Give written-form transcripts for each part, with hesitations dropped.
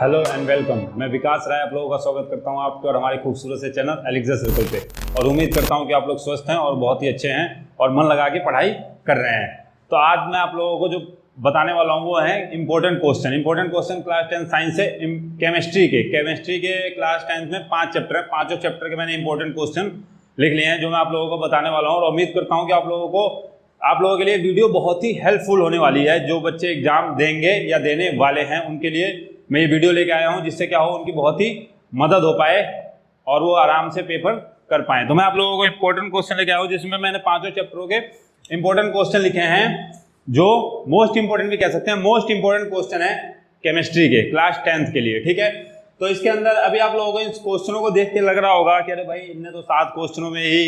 Hello and welcome. मैं विकास राय आप लोगों का स्वागत करता हूं आपके और हमारे खूबसूरत से चैनल एलिक्सर सर्कल पे, और उम्मीद करता हूं कि आप लोग स्वस्थ हैं और बहुत ही अच्छे हैं और मन लगा के पढ़ाई कर रहे हैं। तो आज मैं आप लोगों को जो बताने वाला हूं वो है इंपॉर्टेंट क्वेश्चन क्लास 10 साइंस से केमिस्ट्री के क्लास 10 में 5 चैप्टर है। 5 चैप्टर के मैंने इंपॉर्टेंट क्वेश्चन लिख लिए हैं जो मैं आप लोगों को बताने वाला हूँ, और उम्मीद करता हूँ कि आप लोगों के लिए वीडियो बहुत ही हेल्पफुल होने वाली है। जो बच्चे एग्जाम देंगे या देने वाले हैं उनके लिए मैं ये वीडियो लेके आया हूँ, जिससे क्या हो उनकी बहुत ही मदद हो पाए और वो आराम से पेपर कर पाए। तो मैं आप लोगों को इंपॉर्टेंट क्वेश्चन लेके आया हूँ जिसमें मैंने 5 चैप्टरों के इंपॉर्टेंट क्वेश्चन लिखे हैं, जो मोस्ट इंपॉर्टेंट भी कह सकते हैं। मोस्ट इंपॉर्टेंट क्वेश्चन है केमिस्ट्री के क्लास 10 के लिए, ठीक है। तो इसके अंदर अभी आप लोगों को इन क्वेश्चनों को देख के लग रहा होगा कि अरे भाई इनने तो 7 क्वेश्चनों में ही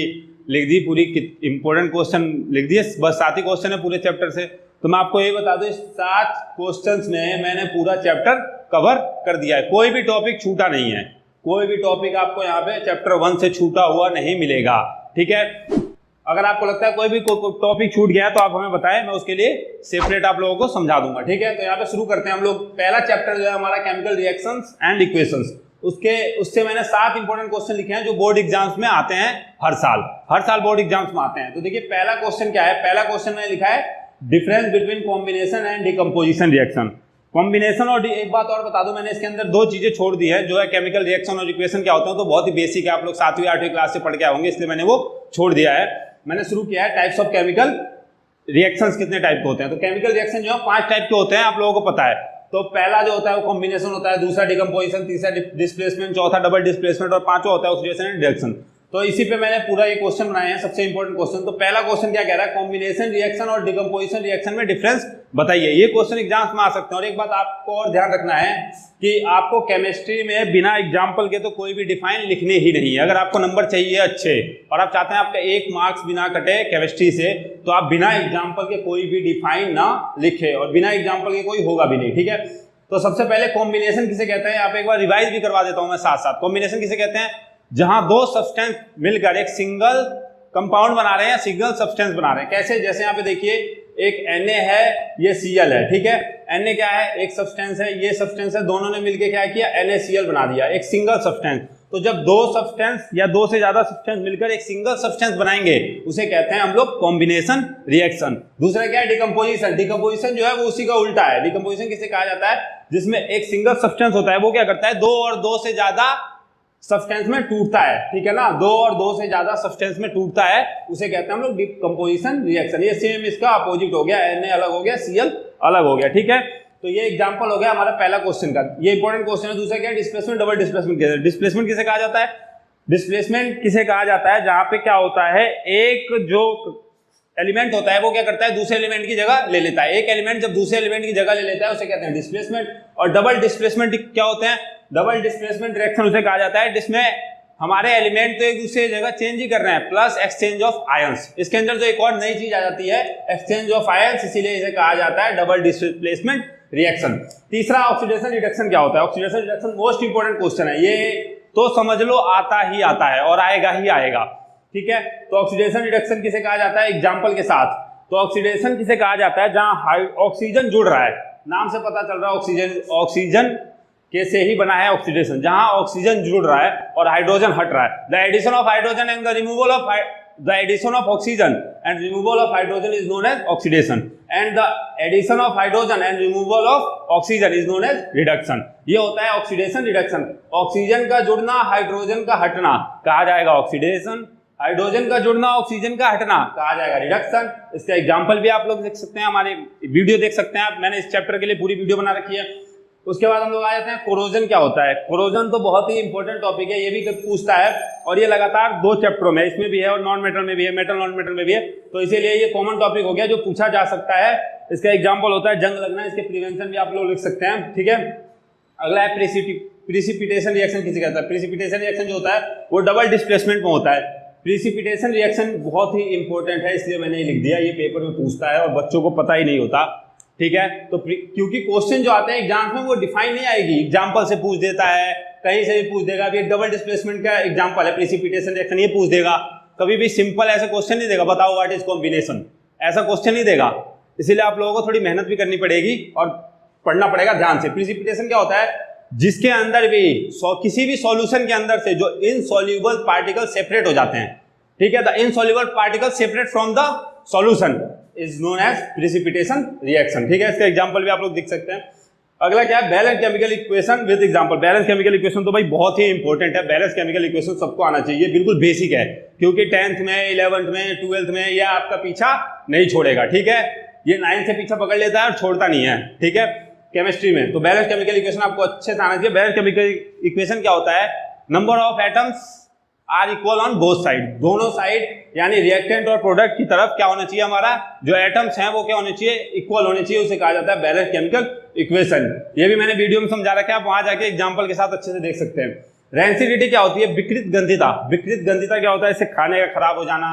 लिख दी, पूरी इंपॉर्टेंट क्वेश्चन लिख दिए, बस 7 ही क्वेश्चन है पूरे चैप्टर से। तो मैं आपको ये बता दूं, इस 7 क्वेश्चंस में मैंने पूरा चैप्टर कवर कर दिया है, कोई भी टॉपिक छूटा नहीं है। कोई भी टॉपिक आपको यहाँ पे चैप्टर 1 से छूटा हुआ नहीं मिलेगा, ठीक है। अगर आपको लगता है कोई भी टॉपिक छूट गया है तो आप हमें बताएं, मैं उसके लिए सेपरेट आप लोगों को समझा दूंगा, ठीक है। तो यहाँ पे शुरू करते हैं हम लोग। पहला चैप्टर जो है हमारा केमिकल रिएक्शंस एंड इक्वेशंस, उससे मैंने 7 इंपॉर्टेंट क्वेश्चन लिखे हैं जो बोर्ड एग्जाम्स में आते हैं हर साल बोर्ड एग्जाम्स में आते हैं। तो देखिए पहला क्वेश्चन क्या है। पहला क्वेश्चन मैंने लिखा है difference between combination and decomposition reaction. Combination और एक बात और बता दूं, मैंने इसके अंदर 2 चीजें छोड़ दी है, जो है केमिकल रिएक्शन और इक्वेशन क्या होता है, तो बहुत ही बेसिक है, आप लोग 7वीं 8वीं क्लास से पढ़ के होंगे, इसलिए मैंने वो छोड़ दिया है। मैंने शुरू किया है टाइप्स ऑफ केमिकल रिएक्शंस कितने टाइप के होते हैं। तो केमिकल रिएक्शन जो है 5 टाइप के होते हैं, आप लोगों को पता है। तो पहला जो होता है वो कॉम्बिनेशन होता है, दूसरा डिकम्पोजिशन, तीसरा डिस्प्लेसमेंट, चौथा डबल डिस्प्लेसमेंट और 5वां होता है ऑक्सीडेशन एंड रिडक्शन। तो इसी पे मैंने पूरा ये क्वेश्चन बनाए हैं, सबसे इंपॉर्टेंट क्वेश्चन। तो पहला क्वेश्चन क्या कह रहा है, कॉम्बिनेशन रिएक्शन और डिकम्पोजिशन रिएक्शन में डिफरेंस बताइए। ये क्वेश्चन एग्जाम्स में आ सकते हैं। और एक बात आपको और ध्यान रखना है कि आपको केमिस्ट्री में बिना एग्जाम्पल के तो कोई भी डिफाइन लिखने ही नहीं है। अगर आपको नंबर चाहिए अच्छे और आप चाहते हैं आपका 1 मार्क्स बिना कटे केमिस्ट्री से, तो आप बिना एग्जाम्पल के कोई भी डिफाइन ना लिखे, और बिना एग्जाम्पल के कोई होगा भी नहीं, ठीक है। तो सबसे पहले कॉम्बिनेशन किसे कहते हैं, आप एक बार रिवाइज भी करवा देता हूं मैं साथ साथ। कॉम्बिनेशन किसे कहते हैं, जहां 2 सब्सटेंस मिलकर एक सिंगल कंपाउंड बना रहे हैं, सिंगल सब्सटेंस बना रहे हैं। कैसे, जैसे यहाँ पे देखिए एक Na है, ये Cl है, ठीक है। Na क्या है, एक सब्सटेंस है, ये सब्सटेंस है, दोनों ने मिलकर क्या किया, NaCl बना दिया, एक सिंगल सब्सटेंस। तो जब 2 सब्सटेंस या 2 से ज्यादा सब्सटेंस मिलकर एक सिंगल सब्सटेंस बनाएंगे उसे कहते हैं हम लोग कॉम्बिनेशन रिएक्शन। दूसरा क्या है, डिकम्पोजिशन। डिकम्पोजिशन जो है वो उसी का उल्टा है। डिकम्पोजिशन किसे कहा जाता है, जिसमें एक सिंगल सब्सटेंस होता है, वो क्या करता है 2 और 2 से ज्यादा सब्सटेंस में टूटता है, ठीक है ना। 2 और 2 से ज्यादा सब्सटेंस में टूटता है, उसे कहते हैं हम लोग डिकम्पोजिशन रिएक्शन। ये सेम इसका अपोजिट हो गया, Na अलग हो गया, Cl अलग हो गया, ठीक है। तो ये एग्जांपल हो गया हमारा पहला क्वेश्चन का, ये इंपॉर्टेंट क्वेश्चन है। दूसरा क्या है, डिस्प्लेसमेंट, डबल डिस्प्लेसमेंट। डिस्प्लेसमेंट किसे कहा जाता है, डिस्प्लेसमेंट किसे कहा जाता है, जहां पे क्या होता है, एक जो एलिमेंट होता है वो क्या करता है, दूसरे एलिमेंट की जगह ले लेता है। एक एलिमेंट जब दूसरे एलिमेंट की जगह ले लेता है उसे कहते हैं डिस्प्लेसमेंट। और डबल डिस्प्लेसमेंट क्या होते हैं, डबल डिस्प्लेसमेंट रिएक्शन उसे कहा जाता है जिसमें हमारे एलिमेंट तो एक दूसरे जगह चेंज ही कर रहे हैं, प्लस एक्सचेंज ऑफ आयंस। इसके अंदर जो एक और नई चीज आ जाती है, एक्सचेंज ऑफ आयंस, इसीलिए इसे कहा जाता है डबल डिस्प्लेसमेंट रिएक्शन। तीसरा ऑक्सीडेशन रिडक्शन क्या होता है। Oxidation reduction most important question है, ये तो समझ लो आता ही आता है और आएगा ही आएगा, ठीक है। तो ऑक्सीडेशन रिडक्शन किसे कहा जाता है, एग्जांपल के साथ। तो ऑक्सीडेशन किसे कहा जाता है, जहां ऑक्सीजन जुड़ रहा है, नाम से पता चल रहा है ऑक्सीजन के से ही बना है ऑक्सीडेशन, जहां ऑक्सीजन जुड़ रहा है और हाइड्रोजन हट रहा है। The addition of hydrogen and the removal of oxygen and removal of hydrogen is known as oxidation, and the addition of hydrogen and removal of oxygen is known as reduction. ये होता है oxidation reduction. Oxygen का जुड़ना, hydrogen का हटना कहा जाएगा oxidation, hydrogen का जुड़ना, ऑक्सीजन का हटना कहा जाएगा रिडक्शन। इसका एग्जांपल भी आप लोग देख सकते हैं, हमारे वीडियो देख सकते हैं आप, मैंने इस चैप्टर के लिए पूरी वीडियो बना रखी है। उसके बाद हम लोग आ जाते हैं कोरोजन क्या होता है। कोरोजन तो बहुत ही इंपॉर्टेंट टॉपिक है, ये भी पूछता है, और ये लगातार 2 चैप्टरों में, इसमें भी है और नॉन मेटल में भी है, मेटल नॉन मेटल में भी है, तो इसीलिए ये कॉमन टॉपिक हो गया जो पूछा जा सकता है। इसका एग्जांपल होता है जंग लगना, इसके प्रिवेंशन भी आप लोग लिख सकते हैं, ठीक है। अगला है प्रिसिपिटेशन रिएक्शन किसे कहता है। प्रिसिपिटेशन रिएक्शन जो होता है वो डबल डिस्प्लेसमेंट में होता है। प्रिसिपिटेशन रिएक्शन बहुत ही इंपॉर्टेंट है, इसलिए मैंने ये लिख दिया, ये पेपर में पूछता है और बच्चों को पता ही नहीं होता, ठीक है। तो क्योंकि क्वेश्चन जो आते हैं एग्जाम में वो डिफाइन नहीं आएगी, एग्जांपल से पूछ देता है, कहीं से भी पूछ देगा। अभी डबल डिस्प्लेसमेंट का एग्जांपल है प्रिसिपिटेशन रिएक्शन, ये पूछ देगा। कभी भी सिंपल ऐसा क्वेश्चन नहीं देगा, बताओ व्हाट इज कॉम्बिनेशन, ऐसा क्वेश्चन नहीं देगा। इसीलिए आप लोगों को थोड़ी मेहनत भी करनी पड़ेगी और पढ़ना पड़ेगा ध्यान से। प्रिसिपिटेशन क्या होता है, जिसके अंदर भी किसी भी सॉल्यूशन के अंदर से जो इनसॉल्युबल पार्टिकल सेपरेट हो जाते हैं, ठीक है, the insoluble particle separate from the solution is known as precipitation reaction, ठीक है। इसका एग्जांपल भी आप लोग देख सकते हैं। अगला क्या है, balance chemical equation with example. Balance chemical equation तो भाई बहुत ही इंपॉर्टेंट है, बैलेंस केमिकल इक्वेशन सबको आना चाहिए, बिल्कुल बेसिक है, क्योंकि 10th में 11th में 12th में यह आपका पीछा नहीं छोड़ेगा, ठीक है। ये 9th से पीछा पकड़ लेता है और छोड़ता नहीं है, ठीक है, केमिस्ट्री में। तो बैलेंस केमिकल इक्वेशन आपको अच्छे से आना चाहिए। बैलेंस केमिकल इक्वेशन क्या होता है, number of atoms are equal on both side, दोनों साइड यानी रिएक्टेंट और प्रोडक्ट की तरफ क्या होना चाहिए, हमारा जो एटम्स हैं वो क्या होने चाहिए, इक्वल होने चाहिए, उसे कहा जाता है बैलेंस केमिकल इक्वेशन। ये भी मैंने वीडियो में समझा रखा है, आप वहां जाके एग्जांपल के साथ अच्छे से देख सकते हैं। रेंसिडिटी क्या होती है, विकृत गंधिता। विकृत गंधिता क्या होता है, इससे खाने का खराब हो जाना,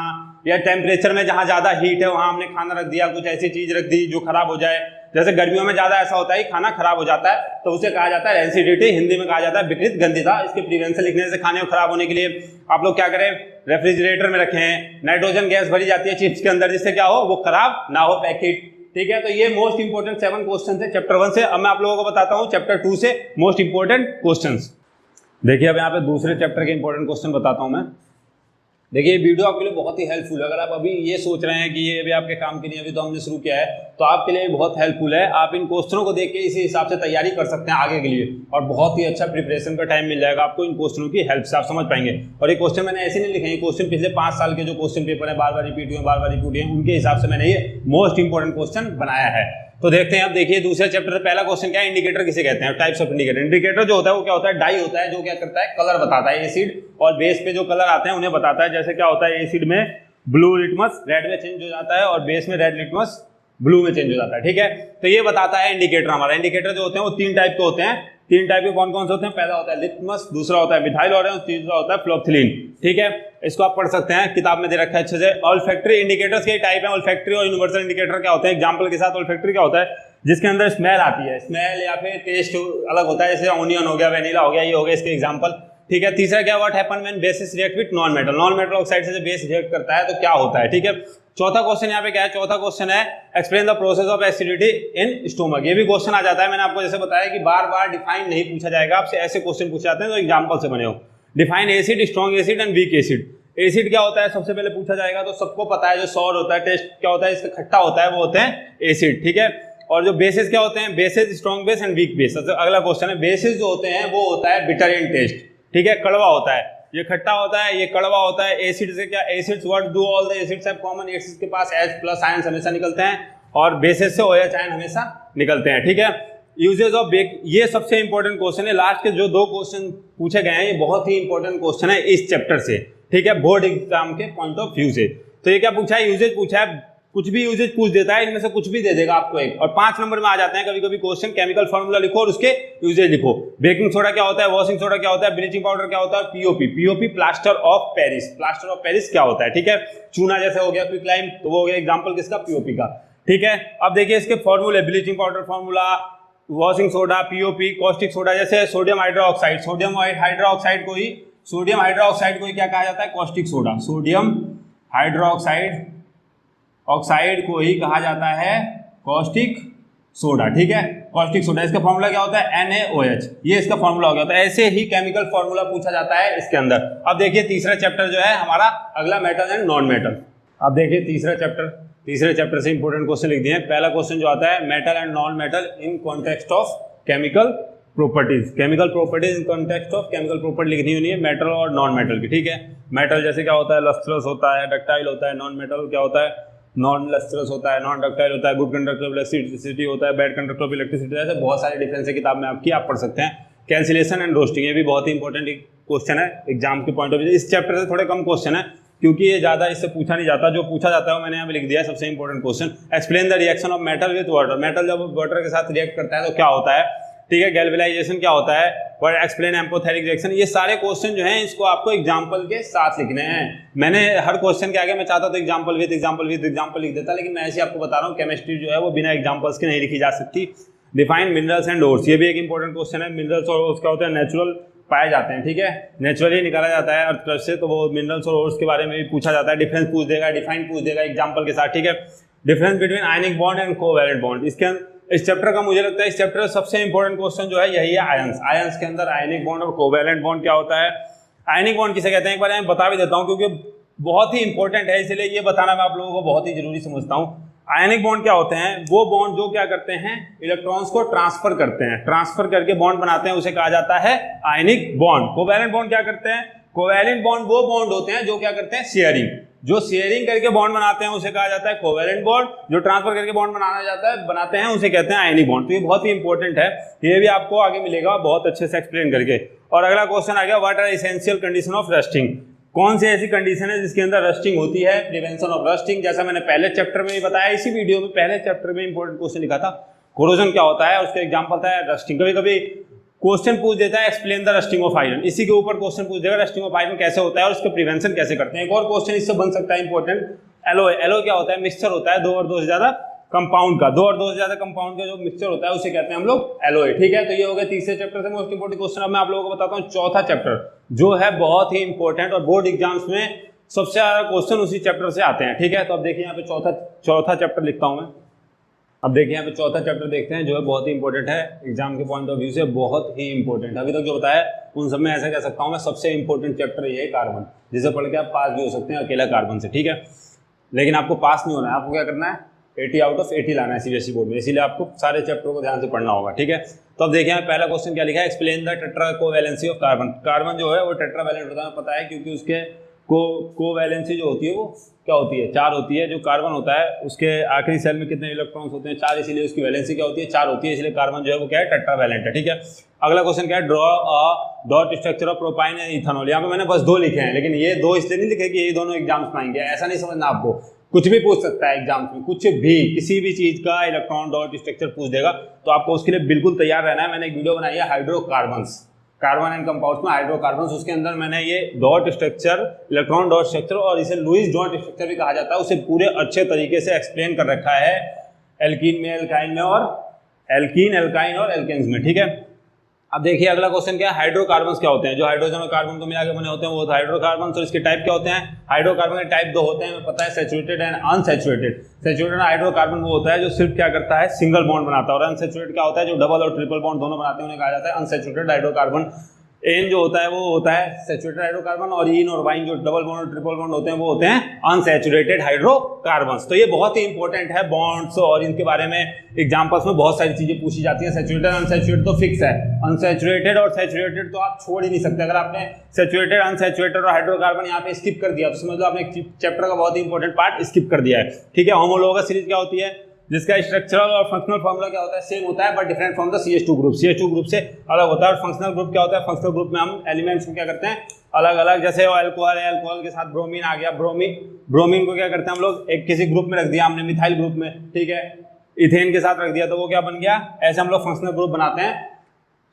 या टेम्परेचर में जहां ज्यादा हीट है वहां हमने खाना रख दिया, कुछ ऐसी चीज रख दी जो खराब हो जाए, जैसे गर्मियों में ज्यादा ऐसा होता है कि खाना खराब हो जाता है, तो उसे कहा जाता है रेंसिडिटी, हिंदी में कहा जाता है विकृत गंधिता। इसके प्रिवेंशन लिखने से खाने को खराब होने के लिए आप लोग क्या करें, रेफ्रिजरेटर में रखें, नाइट्रोजन गैस भरी जाती है चिप्स के अंदर, जिससे क्या हो, वो खराब ना हो पैकेट, ठीक है। तो ये मोस्ट इंपोर्टेंट 7 क्वेश्चन है चैप्टर 1 से। अब मैं आप लोगों को बताता हूँ चैप्टर 2 से मोस्ट इंपोर्टेंट क्वेश्चन। देखिए अब यहाँ पे दूसरे चैप्टर के इंपॉर्टेंट क्वेश्चन बताता हूँ मैं। देखिए ये वीडियो आपके लिए बहुत ही हेल्पफुल है। अगर आप अभी ये सोच रहे हैं कि ये अभी आपके काम के लिए अभी तो हमने शुरू किया है, तो आपके लिए बहुत हेल्पफुल है। आप इन क्वेश्चनों को देख के इसी हिसाब से तैयारी कर सकते हैं आगे के लिए, और बहुत ही अच्छा प्रिपरेशन का टाइम मिल जाएगा आपको इन क्वेश्चनों की हेल्प से, आप समझ पाएंगे। और ये क्वेश्चन मैंने ऐसे नहीं लिखे हैं, क्वेश्चन पिछले 5 साल के जो क्वेश्चन पेपर है, बार बार रिपीट हुए, उनके हिसाब से मैंने ये मोस्ट इंपोर्टेंट क्वेश्चन बनाया है। तो देखते हैं अब। देखिए दूसरे चैप्टर का पहला क्वेश्चन क्या है, इंडिकेटर किसे कहते हैं, टाइप्स ऑफ इंडिकेटर। इंडिकेटर जो होता है वो क्या होता है, डाई होता है, जो क्या करता है, कलर बताता है। एसिड और बेस पे जो कलर आते हैं उन्हें बताता है। जैसे क्या होता है, एसिड में ब्लू लिटमस रेड में चेंज हो जाता है, और बेस में रेड लिटमस ब्लू में चेंज हो जाता है, ठीक है। तो ये बताता है इंडिकेटर हमारा। इंडिकेटर जो होते हैं वो 3 टाइप के होते हैं। 3 टाइप के कौन कौन से होते हैं, पहला होता है लिटमस, दूसरा होता है मिथाइल ऑरेंज, तीसरा होता है फ्लोक्थिलीन, ठीक है। इसको आप पढ़ सकते हैं, किताब में दे रखा है अच्छे से। ऑल्फैक्टरी इंडिकेटर्स के टाइप है, ऑल्फैक्टरी और यूनिवर्सल इंडिकेटर क्या होते हैं, एग्जांपल के साथ। ऑल्फैक्टरी क्या होता है, जिसके अंदर स्मेल आती है, स्मेल या फिर टेस्ट अलग होता है, जैसे ऑनियन हो गया, वेनिला हो गया, ये हो गया इसके एग्जांपल, ठीक है। तीसरा क्या, what happen when basis react with non metal. Non metal oxide से जब बेस रिएक्ट करता है तो क्या होता है, ठीक है। चौथा क्वेश्चन यहाँ पे क्या है, चौथा क्वेश्चन है explain the process of acidity in stomach. ये भी क्वेश्चन आ जाता है। मैंने आपको जैसे बताया कि बार बार डिफाइन नहीं पूछा जाएगा आपसे, ऐसे क्वेश्चन पूछे जाते हैं जो एग्जांपल से बने हो। Define acid, strong acid and weak acid. Acid क्या होता है सबसे पहले पूछा जाएगा, तो सबको पता है जो सॉर होता है, टेस्ट क्या होता है, इसका खट्टा होता है, वो होते हैं एसिड, ठीक है। और जो बेसिस क्या होते हैं, basis, strong base and weak base. अगला क्वेश्चन है, बेसिस जो होते हैं वो होता है बिटर इन टेस्ट, ठीक है, कड़वा होता है, ये खट्टा होता है, ये कड़वा होता है। एसिड से क्या, acids what do all the acids have common, acids के पास H+ आयंस हमेशा निकलते हैं, और बेसिस से OH आयन हमेशा निकलते हैं, ठीक है। यूजेज ऑफ बेक, ये सबसे इंपॉर्टेंट क्वेश्चन है। लास्ट के जो 2 क्वेश्चन पूछे गए हैं ये बहुत ही इंपॉर्टेंट क्वेश्चन है इस चैप्टर से, ठीक है, बोर्ड एग्जाम के पॉइंट ऑफ व्यू से। तो ये क्या पूछा है, यूजेज पूछा है, कुछ भी यूजेज पूछ देता है, इनमें से कुछ भी दे देगा आपको एक। और 5 नंबर में आ जाते हैं कभी कभी क्वेश्चन, केमिकल फार्मूला लिखो और उसके यूजेज लिखो। बेकिंग सोडा क्या होता है, वॉशिंग सोडा क्या होता है, ब्लीचिंग पाउडर क्या होता है, POP. POP plaster of Paris, plaster of Paris क्या होता है, ठीक है। चूना जैसे हो गया क्विक लाइम, तो वो हो गया एग्जांपल किसका, पीओपी का, ठीक है। अब देखिए इसके फॉर्मूले, bleaching powder formula, washing soda, POP, caustic soda, जैसे सोडियम हाइड्रोक्साइड, सोडियम हाइड्रोक्साइड को ही क्या कहा जाता है, कॉस्टिक सोडा। सोडियम हाइड्रोक्साइड को ही कहा जाता है कॉस्टिक सोडा, ठीक है, कॉस्टिक सोडा। इसका फॉर्मूला क्या होता है, NaOH, ये इसका फॉर्मूला हो गया। तो ऐसे ही केमिकल फॉर्मूला पूछा जाता है इसके अंदर। अब देखिए तीसरा चैप्टर जो है हमारा अगला, मेटल एंड नॉन मेटल। अब देखिए तीसरे चैप्टर से इंपॉर्टेंट क्वेश्चन लिख दिए। पहला क्वेश्चन जो आता है, metal and non metal in context of chemical properties. Chemical properties in context of chemical property लिखनी होनी है मेटल और नॉन मेटल की, ठीक है। मेटल जैसे क्या होता है, लस्ट्रस होता है, डक्टाइल होता है। नॉन मेटल क्या होता है, नॉन लस्ट्रस होता है, नॉन डक्टाइल होता है, गुड कंडक्टर ऑफ इलेक्ट्रिसिटी होता है, बैड कंडक्टर ऑफ इलेक्ट्रिसिटी। ऐसे बहुत सारे डिफरेंस है किताब में आपकी, आप पढ़ सकते हैं। कैंसिलेशन एंड रोस्टिंग, ये भी बहुत ही इंपॉर्टेंट क्वेश्चन है एग्जाम के पॉइंट ऑफ व्यू। इस चैप्टर से थोड़े कम क्वेश्चन है, क्योंकि ये ज्यादा इससे पूछा नहीं जाता। जो पूछा जाता है वो मैंने यहाँ पे लिख दिया है, सबसे important question. Explain the reaction of metal with water. Metal जब वाटर के साथ रिएक्ट करता है तो क्या होता है, ठीक है। गैल्वेनाइजेशन क्या होता है, और एक्सप्लेन एम्पोथेरिक रिएक्शन। ये सारे क्वेश्चन जो हैं इसको आपको एग्जांपल के साथ लिखने हैं। मैंने हर क्वेश्चन के आगे मैं चाहता तो एग्जांपल विद एग्जांपल लिख देता, लेकिन मैं ऐसे आपको बता रहा हूँ केमिस्ट्री जो है वो बिना एग्जांपल्स के नहीं लिखी जा सकती। डिफाइन मिनरल्स एंड ओर्स, ये भी एक इंपॉर्टेंट क्वेश्चन है। मिनरल्स और ओर्स क्या होते हैं, नेचुरल पाए जाते हैं, ठीक है, नेचुरली निकाला जाता है अर्थ से, तो वो मिनरल्स और ओर्स के बारे में भी पूछा जाता है। डिफरेंस पूछ देगा, डिफाइन पूछ देगा एग्जांपल के साथ, ठीक है। Difference between ionic bond and covalent bond, इसके इस चैप्टर का मुझे लगता है इस चैप्टर का सबसे इंपॉर्टेंट क्वेश्चन जो है यही है आयंस। आयंस के अंदर आयनिक बॉन्ड और कोवैलेंट बॉन्ड क्या होता है, आयनिक बॉन्ड किसे कहते हैं, एक बार मैं बता भी देता हूं क्योंकि बहुत ही इंपॉर्टेंट है, इसलिए ये बताना मैं आप लोगों को बहुत ही जरूरी समझता हूं। आयनिक बॉन्ड क्या होते हैं, वो बॉन्ड जो क्या करते हैं, इलेक्ट्रॉन्स को ट्रांसफर करते हैं, ट्रांसफर करके बॉन्ड बनाते हैं, उसे कहा जाता है आयनिक बॉन्ड। कोवैलेंट बॉन्ड क्या करते हैं, कोवैलेंट बॉन्ड वो बॉन्ड होते हैं जो क्या करते हैं, शेयरिंग, जो शेयरिंग करके बॉन्ड बनाते हैं उसे कहा जाता है कोवैलेंट बॉन्ड, जो ट्रांसफर करके बॉन्ड बनाते हैं उसे कहते हैं आयनिक बॉन्ड। तो ये बहुत ही इंपॉर्टेंट है, ये भी आपको आगे मिलेगा बहुत अच्छे से एक्सप्लेन करके। और अगला क्वेश्चन आ गया, what are essential condition of rusting, कौन सी ऐसी कंडीशन है जिसके अंदर रस्टिंग होती है, प्रिवेंशन ऑफ रस्टिंग। जैसा मैंने पहले चैप्टर में भी बताया, इसी वीडियो में पहले चैप्टर में इंपॉर्टेंट क्वेश्चन लिखा था, कोरोजन क्या होता है, उसका एग्जांपल था रस्टिंग। कभी कभी क्वेश्चन पूछ देता है explain the rusting of iron, इसी के ऊपर क्वेश्चन पूछ देगा रस्टिंग ऑफ आयरन कैसे होता है और उसका प्रिवेंशन कैसे करते हैं। एक और क्वेश्चन इससे बन सकता है इंपॉर्टेंट, एलॉय, एलॉय क्या होता है, मिक्सचर होता है दो और दो से ज्यादा कंपाउंड का, दो और दो से ज्यादा कंपाउंड का जो मिक्सचर होता है उसे कहते हैं हम लोग एलॉय। ठीक है, तो ये हो गया तीसरे चैप्टर से मोस्ट इंपोर्टेंट क्वेश्चन। अब मैं आप लोगों को बताता हूँ चौथा चैप्टर जो है बहुत ही इंपॉर्टेंट और बोर्ड एग्जाम्स में सबसे ज्यादा क्वेश्चन उसी चैप्टर से आते हैं। ठीक है, तो अब देखिए यहाँ पे चौथा चैप्टर लिखता हूँ मैं। अब देखिए यहाँ पे चौथा चैप्टर देखते हैं जो है बहुत ही इंपॉर्टेंट है, एग्जाम के पॉइंट ऑफ व्यू से बहुत ही इंपॉर्टेंट है। अभी तक जो बताया उन सब में ऐसा कह सकता हूँ मैं सबसे इंपॉर्टेंट चैप्टर ये है कार्बन, जिसे पढ़ के आप पास भी हो सकते हैं अकेला कार्बन से। ठीक है, लेकिन आपको पास नहीं होना है, आपको क्या करना है 80 आउट ऑफ 80 लाना है सीबीएसई बोर्ड में, इसीलिए आपको सारे चैप्टर को ध्यान से पढ़ना होगा। ठीक है, तो अब देखिए पहला क्वेश्चन क्या लिखा है, explain the tetra covalency of carbon. Carbon जो है वो टेट्रावैलेंट होता है, पता है, क्योंकि उसके कोवैलेंसी जो होती है वो क्या होती है, 4 होती है। जो कार्बन होता है उसके आखिरी सेल में कितने इलेक्ट्रॉन्स होते हैं, 4, इसीलिए उसकी वैलेंसी क्या होती है, 4 होती है, इसलिए कार्बन जो है वो क्या है, टेट्रावैलेंट है। ठीक है, अगला क्वेश्चन क्या है, draw a dot structure of propyne and ethanol. यहाँ पे मैंने बस 2 लिखे हैं, लेकिन ये 2 इसलिए नहीं लिखे कि ये दोनों एग्जाम्स में आएंगे, ऐसा नहीं समझना आपको, कुछ भी पूछ सकता है एग्जाम्स में, कुछ भी, किसी भी चीज का इलेक्ट्रॉन डॉट स्ट्रक्चर पूछ देगा, तो आपको उसके लिए बिल्कुल तैयार रहना है। मैंने एक वीडियो बनाई है हाइड्रोकार्बन्स, कार्बन एंड कंपाउंड्स में हाइड्रोकार्बन्स, उसके अंदर मैंने ये dot structure, electron dot structure और इसे लुईस डॉट स्ट्रक्चर भी कहा जाता है, उसे पूरे अच्छे तरीके से एक्सप्लेन कर रखा है एल्कीन में, एल्काइन में और एल्कीन, एल्काइन और एल्केन्स में। ठीक है, अब देखिए अगला क्वेश्चन क्या है, हाइड्रोकार्बन्स क्या होते हैं, जो हाइड्रोजन और कार्बन को मिलाकर बने होते हैं वो हाइड्रोकार्बन्स। और इसके टाइप क्या होते हैं, हाइड्रोकार्बन के टाइप 2 होते हैं, पता है, saturated and unsaturated. Saturated hydrocarbon वो होता है जो सिर्फ क्या करता है, सिंगल बॉन्ड बनाता है, और अनसैचुरेटेड क्या होता है, जो डबल और ट्रिपल बॉन्ड दोनों बनाते हैं, उन्हें कहा जाता है अनसैचुरेटेड हाइड्रोकार्बन। एन जो होता है वो होता है सैचुरेटेड हाइड्रोकार्बन, और इन और वाइन जो डबल बॉन्ड और ट्रिपल बॉन्ड होते हैं वो होते हैं अनसैचुरेटेड हाइड्रोकार्बन्स। तो ये बहुत ही इंपॉर्टेंट है बॉन्ड्स, और इनके बारे में एग्जांपल्स में बहुत सारी चीजें पूछी जाती हैं। सैचुरेटेड अनसैचुरेटेड तो फिक्स है, अनसैचुरेटेड और सैचुरेटेड तो आप छोड़ ही नहीं सकते। अगर आपने सैचुरेटेड, अनसैचुरेटेड और हाइड्रोकार्बन यहाँ पे स्किप कर दिया तो समझ लो आपने चैप्टर का बहुत ही इंपॉर्टेंट पार्ट स्किप कर दिया है। ठीक है, होमोलोगस सीरीज क्या होती है, जिसका स्ट्रक्चरल और फंक्शनल फार्मूला क्या होता है, सेम होता है but different from the CH2 group, CH2 group से अलग होता है। और फंक्शनल ग्रुप क्या होता है, फंक्शनल ग्रुप में हम एलिमेंट्स को क्या करते हैं, अलग अलग, जैसे अल्कोहल है, अल्कोहल के साथ ब्रोमीन आ गया, ब्रोमीन को क्या करते हैं हम लोग एक किसी ग्रुप में रख दिया हमने, मिथाइल ग्रुप में। ठीक है, इथेन के साथ रख दिया तो वो क्या बन गया, ऐसे हम लोग फंक्शनल ग्रुप बनाते हैं।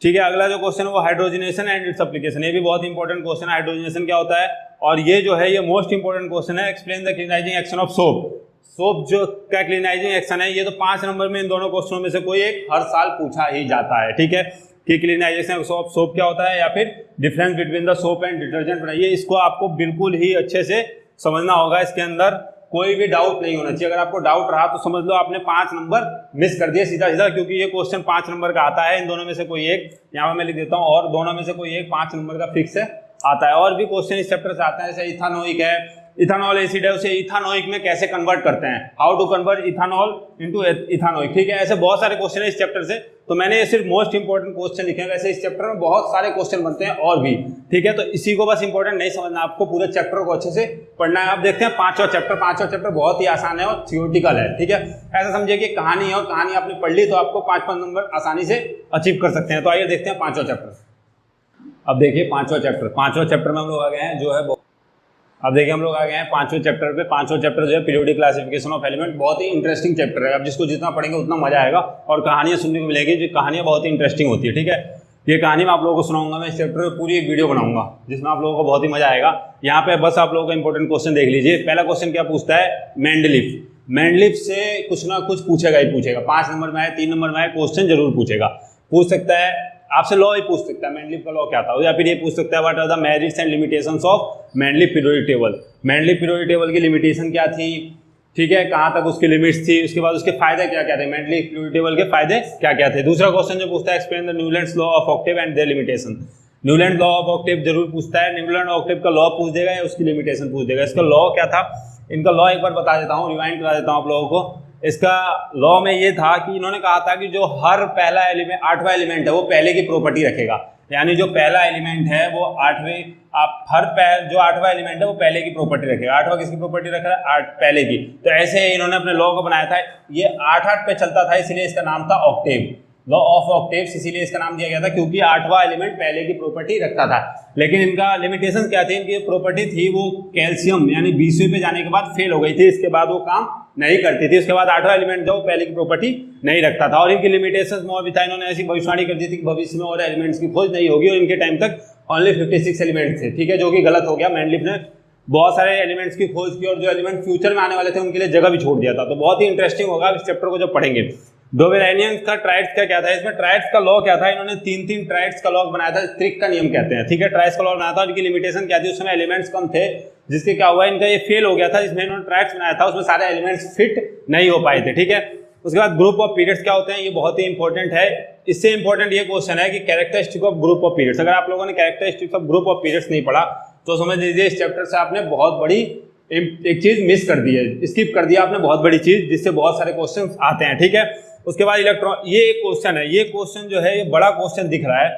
ठीक है, अगला जो क्वेश्चन है वो हाइड्रोजनेशन एंड इट्स एप्लीकेशन, ये भी बहुत इंपॉर्टेंट क्वेश्चन है, हाइड्रोजनेशन क्या होता है, और ये जो है ये मोस्ट इंपॉर्टेंट क्वेश्चन है। Explain the cleansing action of soap. Soap जो क्या क्लीनाइजिंग एक्शन है, ये तो 5 नंबर में इन दोनों क्वेश्चनों में से कोई एक हर साल पूछा ही जाता है। ठीक है, कि क्लीनाइजेशन ऑफ सोप क्या होता है, या फिर difference between the soap and detergent बनाइए, इसको आपको बिल्कुल ही अच्छे से समझना होगा, इसके अंदर कोई भी डाउट नहीं होना चाहिए। अगर आपको डाउट रहा तो समझ लो आपने 5 नंबर मिस कर दिए सीधा सीधा, क्योंकि ये क्वेश्चन 5 नंबर का आता है, इन दोनों में से कोई एक, यहाँ पर मैं लिख देता हूँ, और दोनों में से कोई एक 5 नंबर का फिक्स है आता है। और भी क्वेश्चन इस चैप्टर से आते हैं, जैसे इथानोइक है, इथानॉल एसिड है, उसे इथानोइक में कैसे कन्वर्ट करते हैं, how to convert ethanol into ethanoic. ठीक है, ऐसे बहुत सारे क्वेश्चन है इस चैप्टर से, तो मैंने ये सिर्फ मोस्ट इंपॉर्टेंट क्वेश्चन लिखे हैं, वैसे इस चैप्टर में बहुत सारे क्वेश्चन बनते हैं और भी। ठीक है, तो इसी को बस इंपॉर्टेंट नहीं समझना, आपको पूरे चैप्टर को अच्छे से पढ़ना है। आप देखते हैं पांचवा चैप्टर बहुत ही आसान है और थियोरिटिकल है। ठीक है, ऐसा समझिए कि कहानी है और कहानी आपने पढ़ ली तो आपको 5 नंबर आसानी से अचीव कर सकते हैं। तो आइए देखते हैं 5वां चैप्टर। अब देखिए 5वां चैप्टर में हम लोग आ गए हैं, जो है अब देखिए हम लोग आ गए हैं 5वें चैप्टर पे। 5वां चैप्टर जो है पीरियोडिक क्लासिफिकेशन ऑफ एलिमेंट, बहुत ही इंटरेस्टिंग चैप्टर है। अब जिसको जितना पढ़ेंगे उतना मजा आएगा और कहानियां सुनने को मिलेगी, जो कहानियां बहुत ही इंटरेस्टिंग होती है। ठीक है, ये कहानी मैं आप लोगों को सुनाऊंगा, मैं इस चैप्टर में पूरी एक वीडियो बनाऊंगा जिसमें आप लोगों को बहुत ही मजा आएगा। यहाँ पे बस आप लोगों का इंपॉर्टेंट क्वेश्चन देख लीजिए। पहला क्वेश्चन क्या पूछता है, मेंडलीफ से कुछ ना कुछ पूछेगा ही पूछेगा। 5 नंबर में है, 3 नंबर में है, क्वेश्चन जरूर पूछेगा। पूछ सकता है आपसे, लॉ ही पूछ सकता है, मेंडलीफ का लॉ क्या था, या फिर ये पूछ सकता है what are the merits and limitations of Mendeleev periodic table. Mendeleev periodic table की लिमिटेशन क्या थी, ठीक है, कहाँ तक उसकी लिमिट्स थी, उसके बाद उसके फायदे क्या क्या थे, मेंटली फ्लूइड टेबल के फायदे क्या क्या थे। दूसरा क्वेश्चन जो पूछता है, explain the Newlands law of octave and their limitation. Newland law of octave जरूर पूछता है, न्यूलैंड ऑक्टेव का लॉ पूछ देगा या उसकी लिमिटेशन पूछ देगा। इसका लॉ क्या था, इनका लॉ एक बार बता देता हूँ, रिवाइंड करा देता हूँ आप लोगों को। इसका लॉ में ये था कि इन्होंने कहा था कि जो हर पहला एलिमेंट, 8वां एलिमेंट है, वो पहले की प्रॉपर्टी रखेगा। यानी जो पहला एलिमेंट है वो 8वें, आप जो 8वां एलिमेंट है वो पहले की प्रॉपर्टी रखेगा। 8वां किसकी प्रॉपर्टी रख रहा है, पहले की। तो ऐसे इन्होंने अपने लॉ को बनाया था, ये 8-8 पे चलता था, इसलिए इसका नाम था ऑक्टेव, लॉ ऑफ ऑक्टेव्स, इसीलिए इसका नाम दिया गया था क्योंकि 8वां एलिमेंट पहले की प्रॉपर्टी रखता था। लेकिन इनका लिमिटेशन क्या थी, इनकी प्रॉपर्टी थी वो कैल्शियम यानी 20वें पे जाने के बाद फेल हो गई थी, इसके बाद वो काम नहीं करती थी। उसके बाद 8वां एलिमेंट जो पहले की प्रॉपर्टी नहीं रखता था। और इनकी लिमिटेशंस में भी था, इन्होंने ऐसी भविष्यवाणी कर दी थी कि भविष्य में और एलिमेंट्स की खोज नहीं होगी, और इनके टाइम तक ओनली 56 एलिमेंट्स थे। ठीक है, जो कि गलत हो गया। मैंडलिफ ने बहुत सारे एलिमेंट्स की खोज की और जो एलिमेंट फ्यूचर में आने वाले थे उनके लिए जगह भी छोड़ दिया था। तो बहुत ही इंटरेस्टिंग होगा इस चैप्टर को जब पढ़ेंगे। डोबेरानियंस का ट्राइड्स का क्या था, इसमें ट्राइड्स का लॉ क्या था, इन्होंने 3 ट्राइड्स का लॉ बनाया था, क्रिक का नियम कहते हैं। ठीक है, ट्राइड्स का लॉ बनाया था, उनकी लिमिटेशन क्या थी, उसमें एलिमेंट्स कम थे, जिसके क्या हुआ, इनका ये फेल हो गया था। जिसमें इन्होंने ट्राइड्स बनाया था उसमें सारे एलिमेंट्स फिट नहीं हो पाए थे। ठीक है, उसके बाद ग्रुप ऑफ पीरियड्स क्या होते हैं, ये बहुत ही इंपॉर्टेंट है। इससे इंपॉर्टेंट ये क्वेश्चन है कि characteristic of group of periods. अगर आप लोगों ने characteristic of group of periods नहीं पढ़ा तो समझ लीजिए इस चैप्टर से आपने बहुत बड़ी एक चीज मिस कर दी है, स्किप कर दिया आपने बहुत बड़ी चीज, जिससे बहुत सारे क्वेश्चन आते हैं। ठीक है, उसके बाद इलेक्ट्रॉन, ये एक क्वेश्चन है, ये क्वेश्चन जो है ये बड़ा क्वेश्चन दिख रहा है,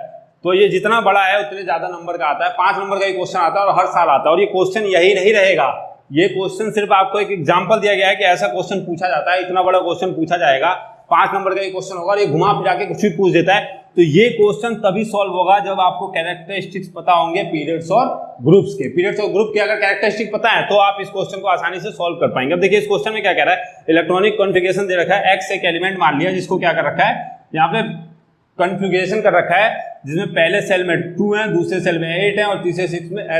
तो ये जितना बड़ा है उतने ज्यादा नंबर का आता है। 5 नंबर का ये क्वेश्चन आता है और हर साल आता है। और ये क्वेश्चन यही नहीं रहेगा, ये क्वेश्चन सिर्फ आपको एक एग्जांपल दिया गया है कि ऐसा क्वेश्चन पूछा जाता है, इतना बड़ा क्वेश्चन पूछा जाएगा, 5 नंबर का ये क्वेश्चन होगा और ये घुमा फिरा के कुछ भी पूछ देता है। तो ये क्वेश्चन तभी सॉल्व होगा जब आपको कैरेक्टरिस्टिक्स पता होंगे पीरियड्स और ग्रुप्स के। पीरियड्स और ग्रुप के अगर कैरेक्टरिस्टिक पता है तो आप इस क्वेश्चन को आसानी से सॉल्व कर पाएंगे। अब देखिए इस क्वेश्चन में क्या कह रहा है, इलेक्ट्रॉनिक कॉन्फ़िगरेशन दे रखा है, एक्स एक एलिमेंट मान लिया जिसको क्या कर रखा है, यहाँ पे कॉन्फ़िगरेशन कर रखा है, जिसमें पहले सेल में 2 है, दूसरे सेल में 8 है और तीसरे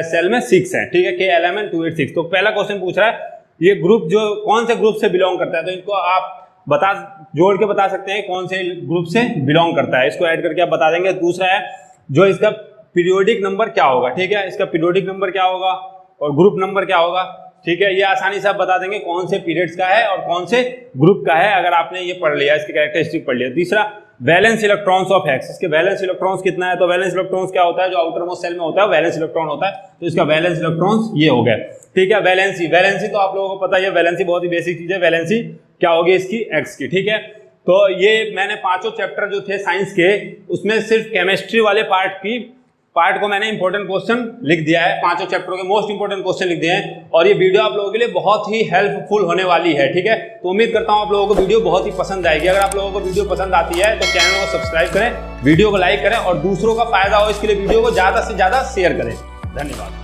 सेल में 6 है। ठीक है, के एलिमेंट 2 8 6। तो पहला क्वेश्चन पूछ रहा है ये ग्रुप जो कौन से ग्रुप से बिलोंग करता है, तो इनको आप जोड़ के बता सकते हैं कौन से ग्रुप से बिलोंग करता है, इसको ऐड करके आप बता देंगे। दूसरा है जो इसका पीरियोडिक नंबर क्या होगा। ठीक है, इसका पीरियोडिक नंबर क्या होगा और ग्रुप नंबर क्या होगा। ठीक है, ये आसानी से आप बता देंगे कौन से पीरियड्स का है और कौन से ग्रुप का है, अगर आपने ये पढ़ लिया, इसके कैरेक्टरिस्टिक पढ़ लिया। तीसरा वैलेंस इलेक्ट्रॉन्स ऑफ एक्स, इसके वैलेंस इलेक्ट्रॉन्स कितना है, तो वैलेंस इलेक्ट्रॉन्स क्या होता है, जो आउटर मोस्ट सेल में होता है वैलेंस इलेक्ट्रॉन होता है, तो इसका वैलेंस इलेक्ट्रॉन्स ये हो गया। ठीक है, वैलेंसी, वैलेंसी तो आप लोगों को पता है, वैलेंसी बहुत ही बेसिक चीज है। वैलेंसी क्या होगी इसकी, एक्स की। ठीक है, तो ये मैंने 5 चैप्टर जो थे साइंस के, उसमें सिर्फ केमिस्ट्री वाले पार्ट को मैंने इंपॉर्टेंट क्वेश्चन लिख दिया है, 5 चैप्टरों के मोस्ट इंपॉर्टेंट क्वेश्चन लिख दिए हैं, और ये वीडियो आप लोगों के लिए बहुत ही हेल्पफुल होने वाली है। ठीक है, तो उम्मीद करता हूं आप लोगों को वीडियो बहुत ही पसंद आएगी। अगर आप लोगों को वीडियो पसंद आती है तो चैनल को सब्सक्राइब करें, वीडियो को लाइक करें और दूसरों का फायदा हो इसके लिए वीडियो को ज्यादा से ज्यादा शेयर करें। धन्यवाद।